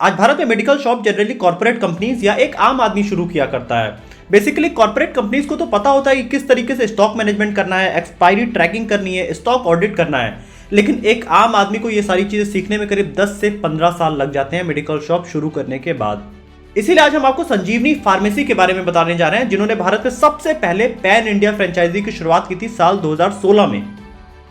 आज भारत में medical shop generally corporate companies या एक आम आदमी शुरू किया करता है। बेसिकली कॉर्पोरेट कंपनीज को तो पता होता है कि किस तरीके से स्टॉक मैनेजमेंट करना है, एक्सपायरी ट्रैकिंग करनी है, स्टॉक ऑडिट करना है। लेकिन एक आम आदमी को ये सारी चीजें सीखने में करीब 10 से 15 साल लग जाते हैं मेडिकल शॉप शुरू करने के बाद। इसीलिए आज हम आपको संजीवनी फार्मेसी के बारे में बताने जा रहे हैं, जिन्होंने भारत में सबसे पहले पैन इंडिया फ्रेंचाइजी की शुरुआत की थी साल 2016 में।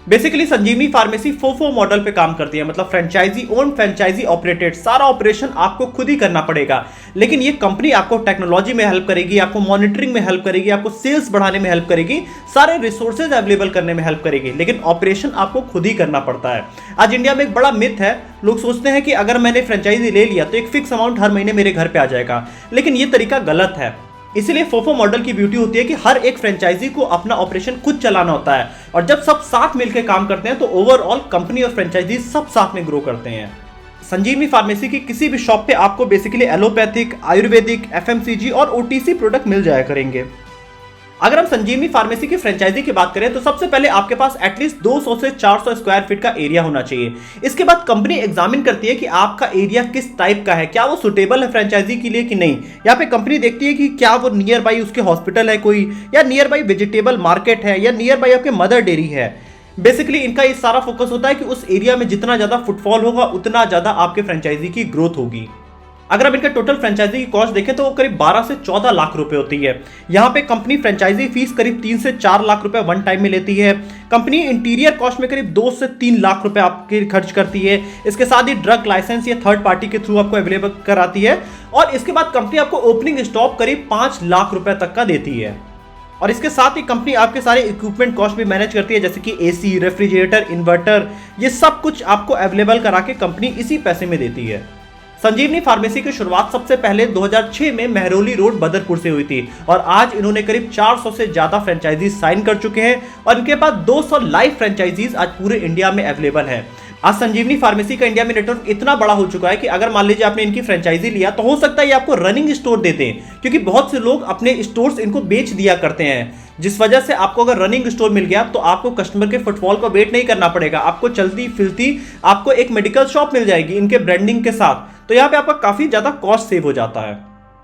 बेसिकली संजीवनी फार्मेसी फोफो मॉडल पे काम करती है, मतलब फ्रेंचाइजी ओन, फ्रेंचाइजी ऑपरेटेड। सारा ऑपरेशन आपको खुद ही करना पड़ेगा, लेकिन ये कंपनी आपको टेक्नोलॉजी में हेल्प करेगी, आपको मॉनिटरिंग में हेल्प करेगी, आपको सेल्स बढ़ाने में हेल्प करेगी, सारे रिसोर्सेज अवेलेबल करने में हेल्प करेगी, लेकिन ऑपरेशन आपको खुद ही करना पड़ता है। आज इंडिया में एक बड़ा मिथ है, लोग सोचते हैं कि अगर मैंने फ्रेंचाइजी ले लिया तो एक फिक्स अमाउंट हर महीने मेरे घर पे आ जाएगा, लेकिन ये तरीका गलत है। इसीलिए फोफो मॉडल की ब्यूटी होती है कि हर एक फ्रेंचाइजी को अपना ऑपरेशन खुद चलाना होता है, और जब सब साथ मिलकर काम करते हैं तो ओवरऑल कंपनी और फ्रेंचाइजी सब साथ में ग्रो करते हैं। संजीवनी फार्मेसी की किसी भी शॉप पे आपको बेसिकली एलोपैथिक, आयुर्वेदिक, एफएमसीजी और ओटीसी प्रोडक्ट मिल जाया करेंगे। अगर हम संजीवनी फार्मेसी की फ्रेंचाइजी की बात करें तो सबसे पहले आपके पास एटलीस्ट 200 से 400 स्क्वायर फीट का एरिया होना चाहिए। इसके बाद कंपनी एग्जामिन करती है कि आपका एरिया किस टाइप का है, क्या वो सुटेबल है फ्रेंचाइजी के लिए कि नहीं। यहाँ पे कंपनी देखती है कि क्या वो नियर बाई उसके हॉस्पिटल है कोई, या नियर बाई वेजिटेबल मार्केट है, या नियर बाई आपके मदर डेयरी है। बेसिकली इनका ये सारा फोकस होता है कि उस एरिया में जितना ज्यादा फुटफॉल होगा उतना ज्यादा आपके फ्रेंचाइजी की ग्रोथ होगी। अगर आप इनका टोटल फ्रेंचाइजी की कॉस्ट देखें तो वो करीब 12 से 14 लाख रुपए होती है। यहाँ पे कंपनी फ्रेंचाइजी फीस करीब 3 से 4 लाख रुपए वन टाइम में लेती है। कंपनी इंटीरियर कॉस्ट में करीब 2 से 3 लाख रुपए आपके खर्च करती है। इसके साथ ही ड्रग लाइसेंस या थर्ड पार्टी के थ्रू आपको अवेलेबल कराती है, और इसके बाद कंपनी आपको ओपनिंग स्टॉक करीब 5 लाख रुपए तक का देती है। और इसके साथ ही कंपनी आपके सारे इक्विपमेंट कॉस्ट भी मैनेज करती है, जैसे कि एसी, रेफ्रिजरेटर, इन्वर्टर, ये सब कुछ आपको अवेलेबल करा के कंपनी इसी पैसे में देती है। संजीवनी फार्मेसी की शुरुआत सबसे पहले 2006 में मेहरौली रोड बदरपुर से हुई थी, और आज इन्होंने करीब 400 से ज्यादा फ्रेंचाइजीज साइन कर चुके हैं, और इनके पास 200 लाइव फ्रेंचाइजीज आज पूरे इंडिया में अवेलेबल है। आज संजीवनी फार्मेसी का इंडिया में नेटवर्क इतना बड़ा हो चुका है कि अगर मान लीजिए आपने इनकी फ्रेंचाइजी लिया तो हो सकता है ये आपको रनिंग स्टोर देते हैं, क्योंकि बहुत से लोग अपने स्टोर्स इनको बेच दिया करते हैं, जिस वजह से आपको अगर रनिंग स्टोर मिल गया तो आपको कस्टमर के फुटफॉल को वेट नहीं करना पड़ेगा, आपको चलती फिरती आपको एक मेडिकल शॉप मिल जाएगी इनके ब्रांडिंग के साथ। तो यहाँ पे आपका काफी ज्यादा कॉस्ट सेव हो जाता है।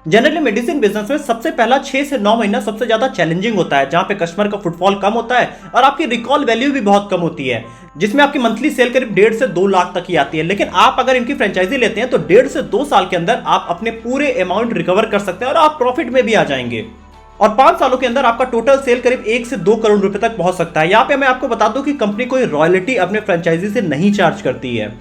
जनरली मेडिसिन बिजनेस में सबसे पहला 6 से 9 महीना सबसे ज्यादा चैलेंजिंग होता है, जहां पे कस्टमर का फुटफॉल कम होता है और आपकी रिकॉल वैल्यू भी बहुत कम होती है, जिसमें आपकी मंथली सेल करीब 1.5 से 2 लाख तक की आती है। लेकिन आप अगर इनकी फ्रेंचाइजी लेते हैं तो 1.5 से 2 साल के अंदर आप अपने पूरे अमाउंट रिकवर कर सकते हैं और आप प्रॉफिट में भी आ जाएंगे, और 5 सालों के अंदर आपका टोटल सेल करीब 1 से 2 करोड़ रुपए तक पहुंच सकता है। यहाँ पे मैं आपको बता दूं कि कंपनी कोई रॉयल्टी अपने फ्रेंचाइजी से नहीं चार्ज करती है।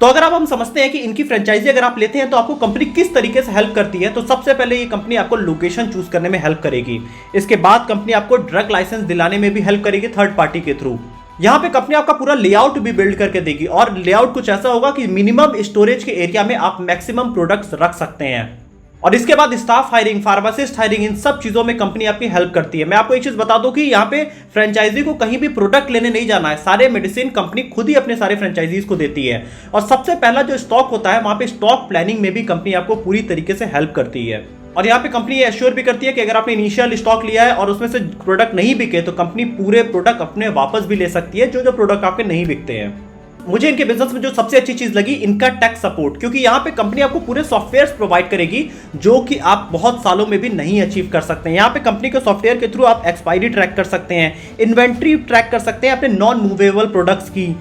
तो अगर आप हम समझते हैं कि इनकी फ्रेंचाइजी अगर आप लेते हैं तो आपको कंपनी किस तरीके से हेल्प करती है, तो सबसे पहले ये कंपनी आपको लोकेशन चूज करने में हेल्प करेगी। इसके बाद कंपनी आपको ड्रग लाइसेंस दिलाने में भी हेल्प करेगी थर्ड पार्टी के थ्रू। यहाँ पे कंपनी आपका पूरा लेआउट भी बिल्ड करके देगी, और लेआउट कुछ ऐसा होगा कि मिनिमम स्टोरेज के एरिया में आप मैक्सिमम प्रोडक्ट्स रख सकते हैं। और इसके बाद स्टाफ हायरिंग, फार्मासिस्ट हायरिंग, इन सब चीजों में कंपनी आपकी हेल्प करती है। मैं आपको एक चीज बता दूं कि यहाँ पे फ्रेंचाइजी को कहीं भी प्रोडक्ट लेने नहीं जाना है, सारे मेडिसिन कंपनी खुद ही अपने सारे फ्रेंचाइजीज को देती है। और सबसे पहला जो स्टॉक होता है वहां पे स्टॉक प्लानिंग में भी कंपनी आपको पूरी तरीके से हेल्प करती है। और यहाँ पे कंपनी ये एश्योर भी करती है कि अगर आपने इनिशियल स्टॉक लिया है और उसमें से प्रोडक्ट नहीं बिके तो कंपनी पूरे प्रोडक्ट अपने वापस भी ले सकती है, जो प्रोडक्ट आपके नहीं बिकते हैं। मुझे इनके बिजनेस में जो सबसे अच्छी चीज लगी, इनका टेक सपोर्ट, क्योंकि यहाँ पे कंपनी आपको पूरे सॉफ्टवेयर प्रोवाइड करेगी जो कि आप बहुत सालों में भी नहीं अचीव कर सकते हैं। यहाँ पे कंपनी के सॉफ्टवेयर के थ्रू आप एक्सपायरी ट्रैक कर सकते हैं, इन्वेंट्री ट्रैक कर सकते हैं अपने नॉन मूवेबल प्रोडक्ट्स की,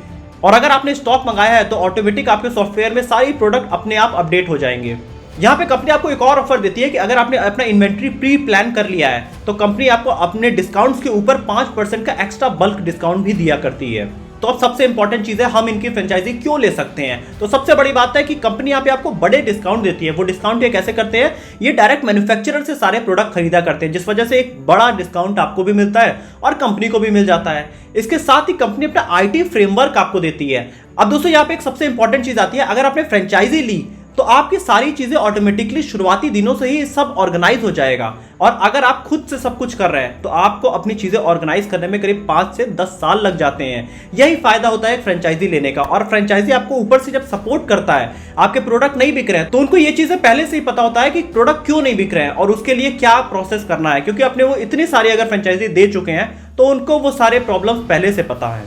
और अगर आपने स्टॉक मंगाया है तो ऑटोमेटिक आपके सॉफ्टवेयर में सारी प्रोडक्ट अपने आप अपडेट हो जाएंगे। यहाँ पे कंपनी आपको एक और ऑफर देती है कि अगर आपने अपना इन्वेंट्री प्री प्लान कर लिया है तो कंपनी आपको अपने डिस्काउंट्स के ऊपर 5% का एक्स्ट्रा बल्क डिस्काउंट भी दिया करती है। तो अब सबसे इंपॉर्टेंट चीज है, हम इनकी फ्रेंचाइजी क्यों ले सकते हैं। तो सबसे बड़ी बात है कि कंपनी यहाँ पे आपको बड़े डिस्काउंट देती है। वो डिस्काउंट ये कैसे करते हैं, ये डायरेक्ट मैन्युफैक्चरर से सारे प्रोडक्ट खरीदा करते हैं, जिस वजह से एक बड़ा डिस्काउंट आपको भी मिलता है और कंपनी को भी मिल जाता है। इसके साथ ही कंपनी अपना आईटी फ्रेमवर्क आपको देती है। अब दोस्तों यहाँ पे एक सबसे इंपॉर्टेंट चीज आती है, अगर आपने फ्रेंचाइजी ली तो आपकी सारी चीजें ऑटोमेटिकली शुरुआती दिनों से ही सब ऑर्गेनाइज हो जाएगा, और अगर आप खुद से सब कुछ कर रहे हैं तो आपको अपनी चीजें ऑर्गेनाइज करने में करीब 5 से 10 साल लग जाते हैं। यही फायदा होता है फ्रेंचाइजी लेने का। और फ्रेंचाइजी आपको ऊपर से जब सपोर्ट करता है, आपके प्रोडक्ट नहीं बिक रहे हैं तो उनको ये चीजें पहले से ही पता होता है कि प्रोडक्ट क्यों नहीं बिक रहे हैं और उसके लिए क्या प्रोसेस करना है, क्योंकि अपने वो इतनी सारी अगर फ्रेंचाइजी दे चुके हैं तो उनको वो सारे प्रॉब्लम्स पहले से पता है।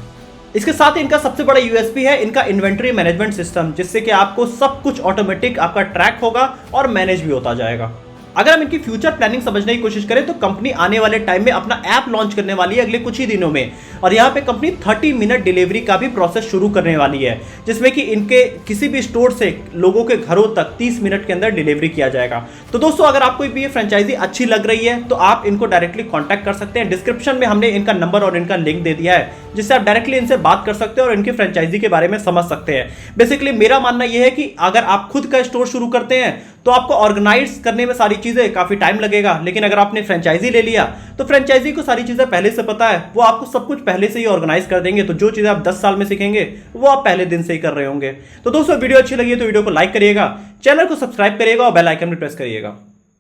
इसके साथ इनका सबसे बड़ा यूएसपी है इनका इन्वेंट्री मैनेजमेंट सिस्टम, जिससे कि आपको सब कुछ ऑटोमेटिक आपका ट्रैक होगा और मैनेज भी होता जाएगा। अगर हम इनकी फ्यूचर प्लानिंग समझने की कोशिश करें तो कंपनी आने वाले टाइम में अपना ऐप लॉन्च करने वाली है अगले कुछ ही दिनों में, और यहाँ पे कंपनी 30 मिनट डिलीवरी का भी प्रोसेस शुरू करने वाली है, जिसमें कि इनके किसी भी स्टोर से लोगों के घरों तक 30 मिनट के अंदर डिलीवरी किया जाएगा। तो दोस्तों, अगर आपको भी ये फ्रेंचाइजी अच्छी लग रही है तो आप इनको डायरेक्टली कॉन्टैक्ट कर सकते हैं। डिस्क्रिप्शन में हमने इनका नंबर और इनका लिंक दे दिया है, जिससे आप डायरेक्टली इनसे बात कर सकते हैं और इनकी फ्रेंचाइजी के बारे में समझ सकते हैं। बेसिकली मेरा मानना यह है कि अगर आप खुद का स्टोर शुरू करते हैं तो आपको ऑर्गेनाइज करने में सारी चीजें काफी टाइम लगेगा, लेकिन अगर आपने फ्रेंचाइजी ले लिया तो फ्रेंचाइजी को सारी चीजें पहले से पता है, वो आपको सब कुछ पहले से ही ऑर्गेनाइज कर देंगे। तो जो चीजें आप 10 साल में सीखेंगे वो आप पहले दिन से ही कर रहे होंगे। तो दोस्तों, वीडियो अच्छी लगी तो वीडियो को लाइक करिएगा, चैनल को सब्सक्राइब करिएगा और बेल आइकन भी प्रेस करिएगा।